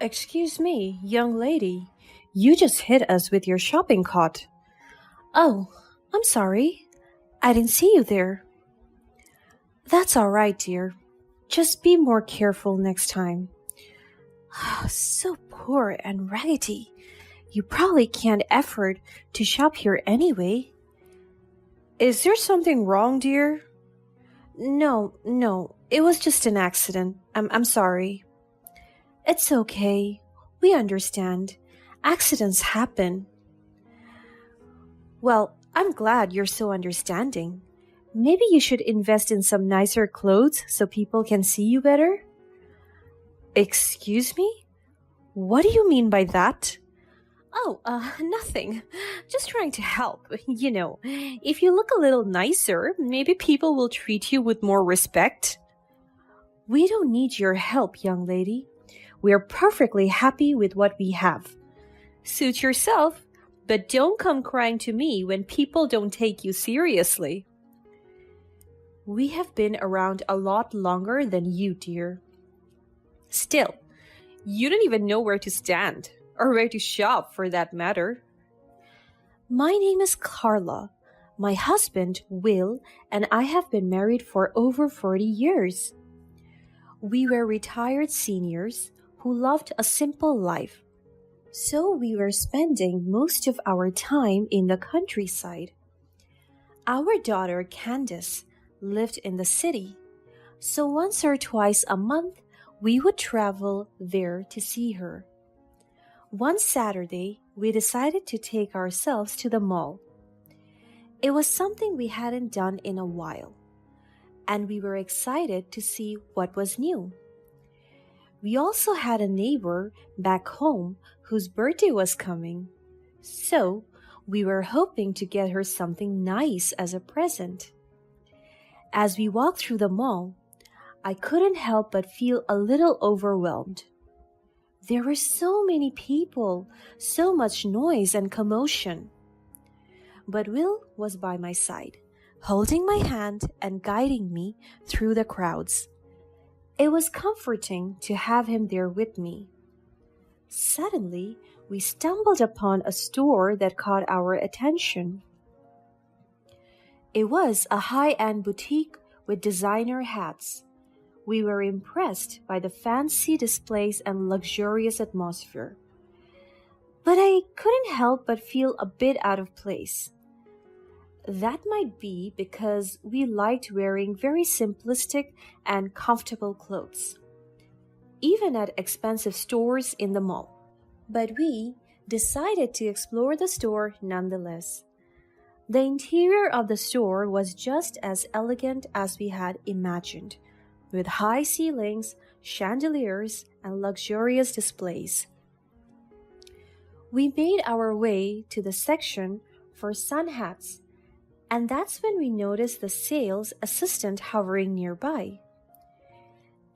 Excuse me, young lady. You just hit us with your shopping cart. Oh, I'm sorry. I didn't see you there. That's all right, dear. Just be more careful next time. So poor and raggedy. You probably can't afford to shop here anyway. Is there something wrong, dear? No. It was just an accident. I'm sorry. It's okay. We understand. Accidents happen. Well, I'm glad you're so understanding. Maybe you should invest in some nicer clothes so people can see you better? Excuse me? What do you mean by that? Nothing. Just trying to help. If you look a little nicer, maybe people will treat you with more respect. We don't need your help, young lady. We are perfectly happy with what we have. Suit yourself, but don't come crying to me when people don't take you seriously. We have been around a lot longer than you, dear. Still, you don't even know where to stand, or where to shop for that matter. My name is Carla. My husband, Will, and I have been married for over 40 years. We were retired seniors who loved a simple life. So we were spending most of our time in the countryside. Our daughter, Candace, lived in the city, so once or twice a month we would travel there to see her. One Saturday, we decided to take ourselves to the mall. It was something we hadn't done in a while, and we were excited to see what was new. We also had a neighbor back home whose birthday was coming, so we were hoping to get her something nice as a present. As we walked through the mall, I couldn't help but feel a little overwhelmed. There were so many people, so much noise and commotion. But Will was by my side, holding my hand and guiding me through the crowds. It was comforting to have him there with me. Suddenly, we stumbled upon a store that caught our attention. It was a high-end boutique with designer hats. We were impressed by the fancy displays and luxurious atmosphere. But I couldn't help but feel a bit out of place. That might be because we liked wearing very simplistic and comfortable clothes, even at expensive stores in the mall. But we decided to explore the store nonetheless. The interior of the store was just as elegant as we had imagined, with high ceilings, chandeliers, and luxurious displays. We made our way to the section for sun hats, and that's when we noticed the sales assistant hovering nearby.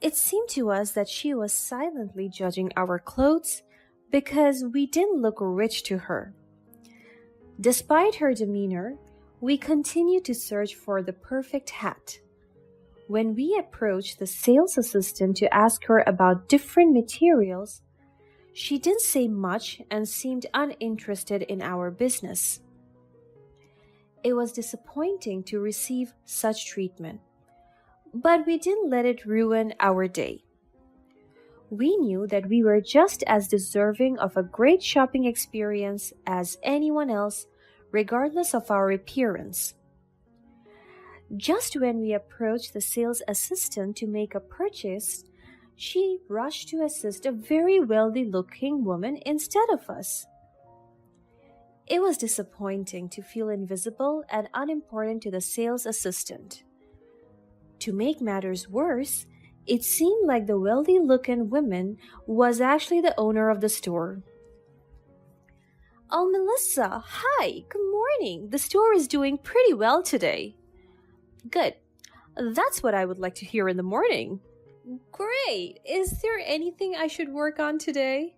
It seemed to us that she was silently judging our clothes because we didn't look rich to her. Despite her demeanor, we continued to search for the perfect hat. When we approached the sales assistant to ask her about different materials, she didn't say much and seemed uninterested in our business. It was disappointing to receive such treatment, but we didn't let it ruin our day. We knew that we were just as deserving of a great shopping experience as anyone else, regardless of our appearance. Just when we approached the sales assistant to make a purchase, she rushed to assist a very wealthy-looking woman instead of us. It was disappointing to feel invisible and unimportant to the sales assistant. To make matters worse, it seemed like the wealthy-looking woman was actually the owner of the store. "Oh, Melissa, hi, good morning. The store is doing pretty well today." "Good. That's what I would like to hear in the morning." "Great. Is there anything I should work on today?"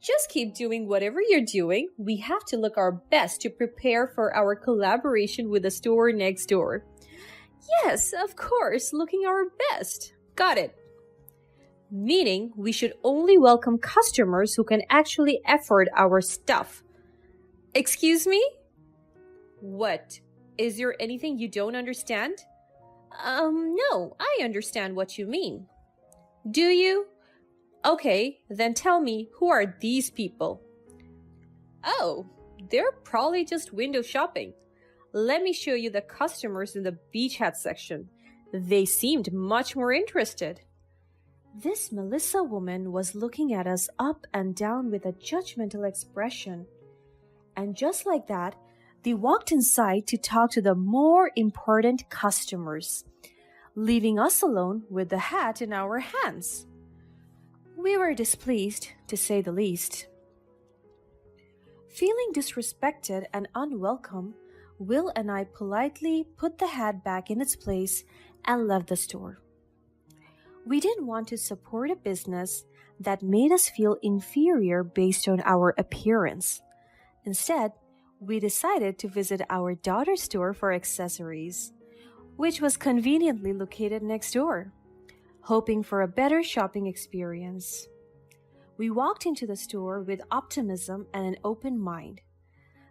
"Just keep doing whatever you're doing. We have to look our best to prepare for our collaboration with the store next door." "Yes, of course, looking our best. Got it." meaning we should only welcome customers who can actually afford our stuff. Excuse me? What? Is there anything you don't understand? No, I understand what you mean. Do you? Okay, then tell me, who are these people? Oh, they're probably just window shopping. Let me show you the customers in the beach hat section. They seemed much more interested. This Melissa woman was looking at us up and down with a judgmental expression. And just like that, they walked inside to talk to the more important customers, leaving us alone with the hat in our hands. We were displeased, to say the least. Feeling disrespected and unwelcome, Will and I politely put the hat back in its place and left the store. We didn't want to support a business that made us feel inferior based on our appearance. Instead, we decided to visit our daughter's store for accessories, which was conveniently located next door, hoping for a better shopping experience. We walked into the store with optimism and an open mind.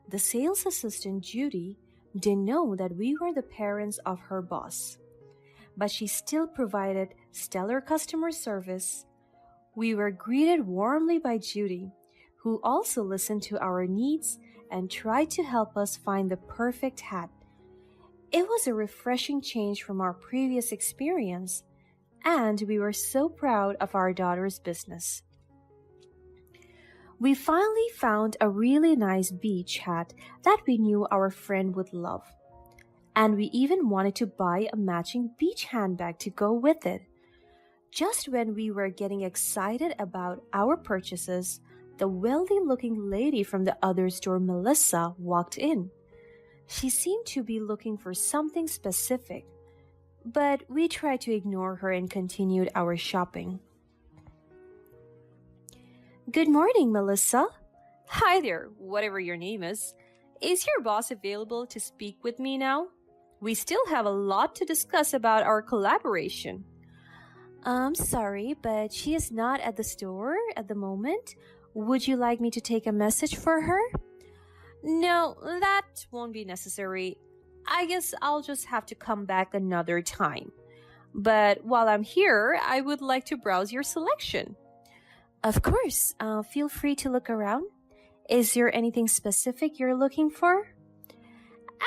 The sales assistant, Judy, didn't know that we were the parents of her boss, but she still provided stellar customer service. We were greeted warmly by Judy, who also listened to our needs and tried to help us find the perfect hat. It was a refreshing change from our previous experience, and we were so proud of our daughter's business. We finally found a really nice beach hat that we knew our friend would love, and we even wanted to buy a matching beach handbag to go with it. Just when we were getting excited about our purchases, the wealthy-looking lady from the other store, Melissa, walked in. She seemed to be looking for something specific, but we tried to ignore her and continued our shopping. Good morning, Melissa. Hi there, whatever your name is. Is your boss available to speak with me now? We still have a lot to discuss about our collaboration. I'm sorry, but she is not at the store at the moment. Would you like me to take a message for her? No, that won't be necessary. I guess I'll just have to come back another time. But while I'm here, I would like to browse your selection. Of course, feel free to look around. Is there anything specific you're looking for?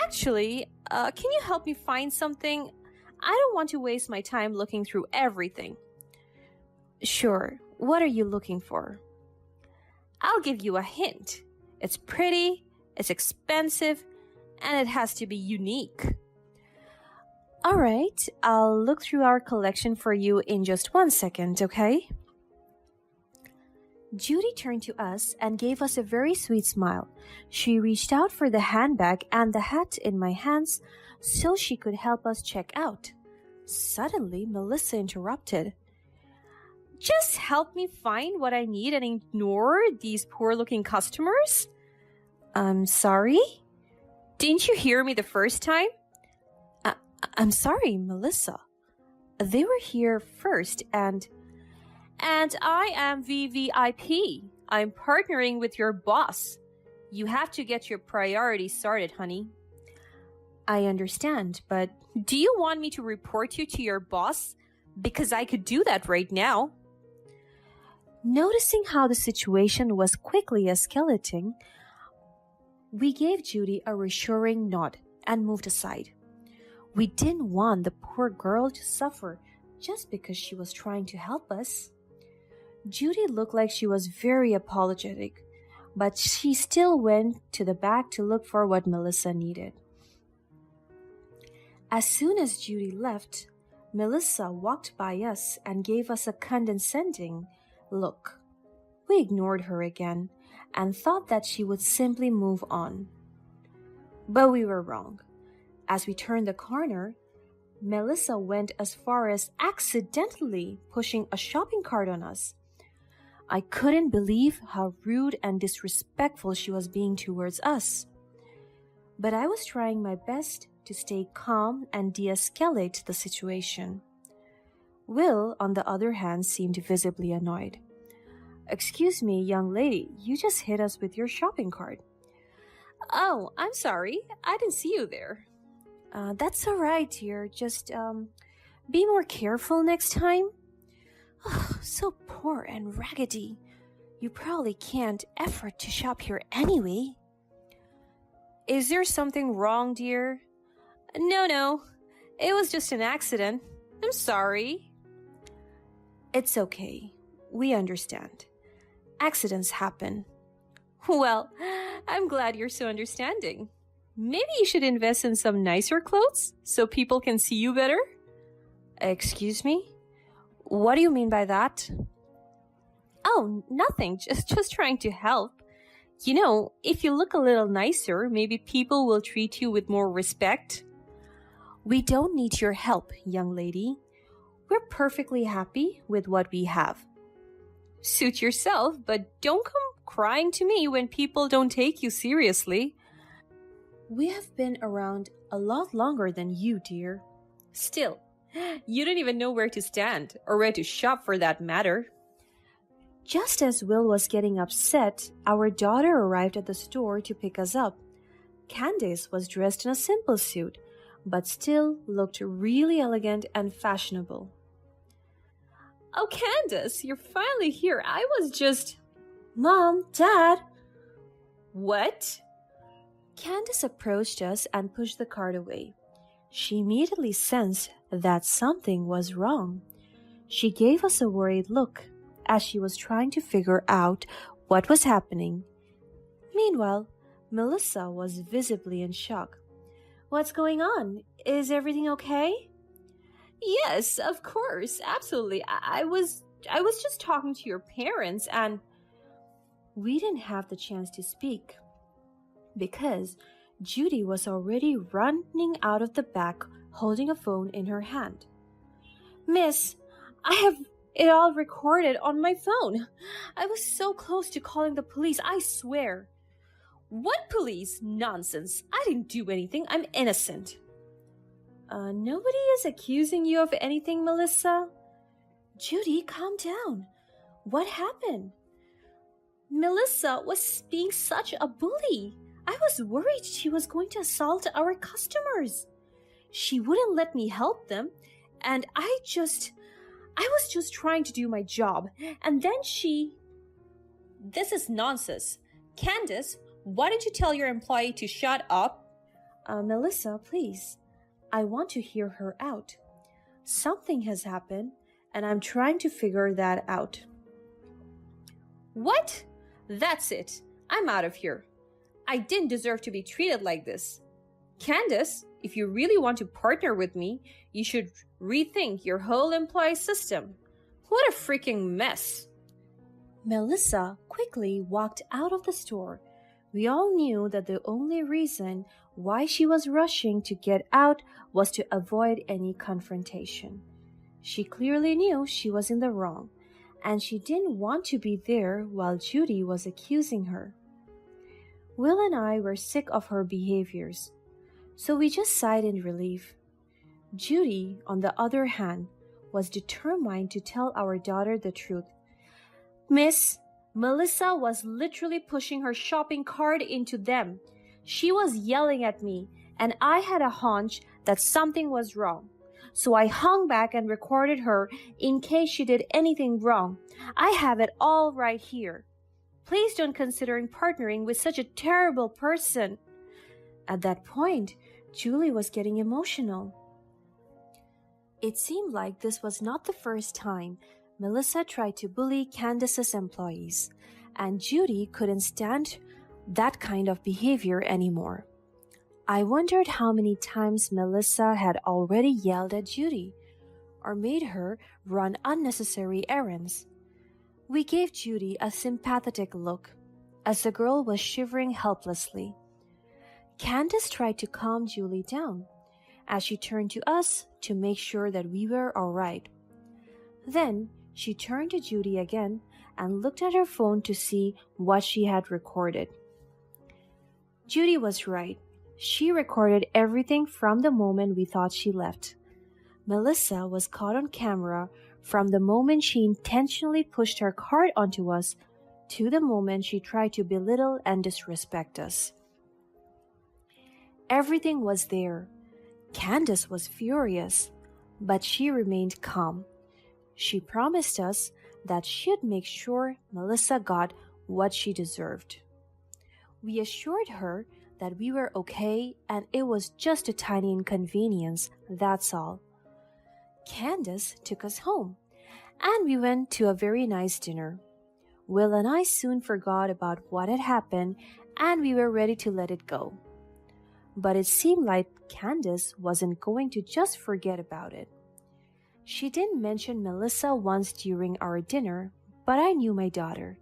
Actually, can you help me find something? I don't want to waste my time looking through everything. Sure, what are you looking for? I'll give you a hint. It's pretty, it's expensive, and it has to be unique. All right, I'll look through our collection for you in just 1 second, okay? Judy turned to us and gave us a very sweet smile. She reached out for the handbag and the hat in my hands so she could help us check out. Suddenly, Melissa interrupted. Just help me find what I need and ignore these poor-looking customers? I'm sorry? Didn't you hear me the first time? I'm sorry, Melissa. They were here first and I am VVIP. I'm partnering with your boss. You have to get your priorities sorted, honey. I understand, but do you want me to report you to your boss? Because I could do that right now. Noticing how the situation was quickly escalating, we gave Judy a reassuring nod and moved aside. We didn't want the poor girl to suffer just because she was trying to help us. Judy looked like she was very apologetic, but she still went to the back to look for what Melissa needed. As soon as Judy left, Melissa walked by us and gave us a condescending look. We ignored her again and thought that she would simply move on. But we were wrong. As we turned the corner, Melissa went as far as accidentally pushing a shopping cart on us. I couldn't believe how rude and disrespectful she was being towards us. But I was trying my best to stay calm and de-escalate the situation. Will, on the other hand, seemed visibly annoyed. Excuse me, young lady, you just hit us with your shopping cart. Oh, I'm sorry. I didn't see you there. That's alright, dear. Just, be more careful next time. So poor and raggedy. You probably can't afford to shop here anyway. Is there something wrong, dear? No. It was just an accident. I'm sorry. It's okay. We understand. Accidents happen. Well, I'm glad you're so understanding. Maybe you should invest in some nicer clothes so people can see you better? Excuse me? What do you mean by that? Oh, nothing. Just trying to help. You know, if you look a little nicer, maybe people will treat you with more respect. We don't need your help, young lady. We're perfectly happy with what we have. Suit yourself, but don't come crying to me when people don't take you seriously. We have been around a lot longer than you, dear. Still, you don't even know where to stand, or where to shop for that matter. Just as Will was getting upset, our daughter arrived at the store to pick us up. Candace was dressed in a simple suit, but still looked really elegant and fashionable. Oh, Candace, you're finally here. I was just... Mom, Dad. What? Candace approached us and pushed the cart away. She immediately sensed that something was wrong. She gave us a worried look as she was trying to figure out what was happening. Meanwhile, Melissa was visibly in shock. What's going on? Is everything okay? Yes, of course, absolutely. I was just talking to your parents and... We didn't have the chance to speak because Judy was already running out of the back holding a phone in her hand. Miss, I have it all recorded on my phone. I was so close to calling the police, I swear. What police? Nonsense. I didn't do anything. I'm innocent. Nobody is accusing you of anything, Melissa. Judy, calm down. What happened? Melissa was being such a bully. I was worried she was going to assault our customers. She wouldn't let me help them, and I was just trying to do my job, and then she... This is nonsense. Candace, why don't you tell your employee to shut up? Melissa, please. I want to hear her out. Something has happened, and I'm trying to figure that out. What? That's it. I'm out of here. I didn't deserve to be treated like this. Candace, if you really want to partner with me, you should rethink your whole employee system. What a freaking mess. Melissa quickly walked out of the store. We all knew that the only reason why she was rushing to get out was to avoid any confrontation. She clearly knew she was in the wrong, and she didn't want to be there while Judy was accusing her. Will and I were sick of her behaviors, so we just sighed in relief. Judy, on the other hand, was determined to tell our daughter the truth. Miss, Melissa was literally pushing her shopping cart into them. She was yelling at me, and I had a hunch that something was wrong. So I hung back and recorded her in case she did anything wrong. I have it all right here. Please don't consider partnering with such a terrible person. At that point, Julie was getting emotional. It seemed like this was not the first time Melissa tried to bully Candace's employees, and Judy couldn't stand that kind of behavior anymore. I wondered how many times Melissa had already yelled at Judy or made her run unnecessary errands. We gave Judy a sympathetic look as the girl was shivering helplessly. Candace tried to calm Julie down as she turned to us to make sure that we were all right. Then she turned to Judy again and looked at her phone to see what she had recorded. Judy was right. She recorded everything from the moment we thought she left. Melissa was caught on camera from the moment she intentionally pushed her cart onto us to the moment she tried to belittle and disrespect us. Everything was there. Candace was furious, but she remained calm. She promised us that she'd make sure Melissa got what she deserved. We assured her that we were okay and it was just a tiny inconvenience, that's all. Candace took us home, and we went to a very nice dinner. Will and I soon forgot about what had happened and we were ready to let it go. But it seemed like Candace wasn't going to just forget about it. She didn't mention Melissa once during our dinner, but I knew my daughter.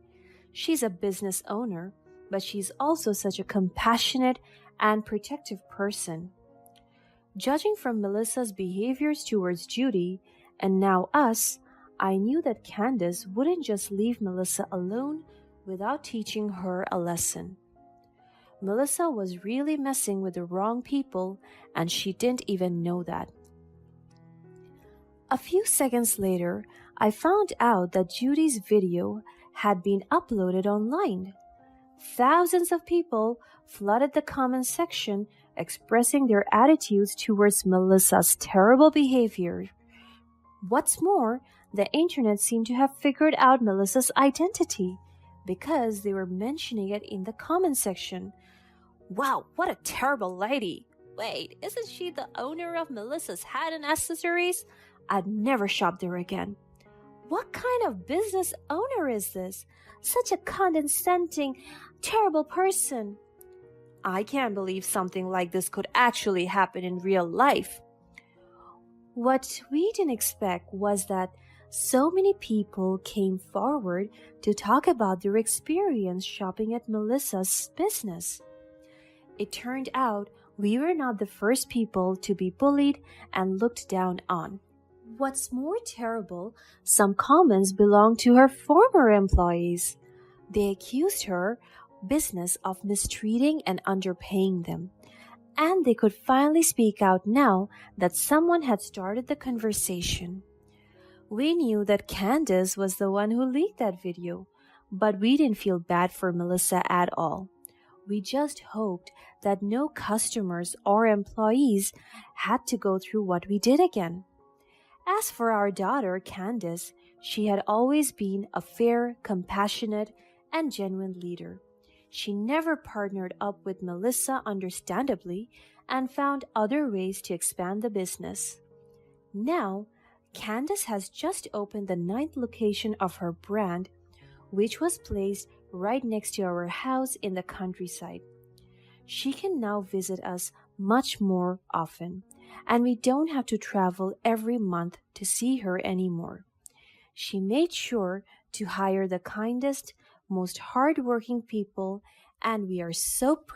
She's a business owner, but she's also such a compassionate and protective person. Judging from Melissa's behaviors towards Judy, and now us, I knew that Candace wouldn't just leave Melissa alone without teaching her a lesson. Melissa was really messing with the wrong people, and she didn't even know that. A few seconds later, I found out that Judy's video had been uploaded online. Thousands of people flooded the comment section expressing their attitudes towards Melissa's terrible behavior. What's more, the internet seemed to have figured out Melissa's identity because they were mentioning it in the comment section. Wow, what a terrible lady! Wait, isn't she the owner of Melissa's hat and accessories? I'd never shop there again. What kind of business owner is this? Such a condescending, terrible person. I can't believe something like this could actually happen in real life. What we didn't expect was that so many people came forward to talk about their experience shopping at Melissa's business. It turned out we were not the first people to be bullied and looked down on. What's more terrible, some comments belonged to her former employees. They accused her business of mistreating and underpaying them. And they could finally speak out now that someone had started the conversation. We knew that Candace was the one who leaked that video, but we didn't feel bad for Melissa at all. We just hoped that no customers or employees had to go through what we did again. As for our daughter, Candace, she had always been a fair, compassionate, and genuine leader. She never partnered up with Melissa, understandably, and found other ways to expand the business. Now, Candace has just opened the 9th location of her brand, which was placed right next to our house in the countryside. She can now visit us much more often, and we don't have to travel every month to see her anymore. She made sure to hire the kindest, most hardworking people, and we are so proud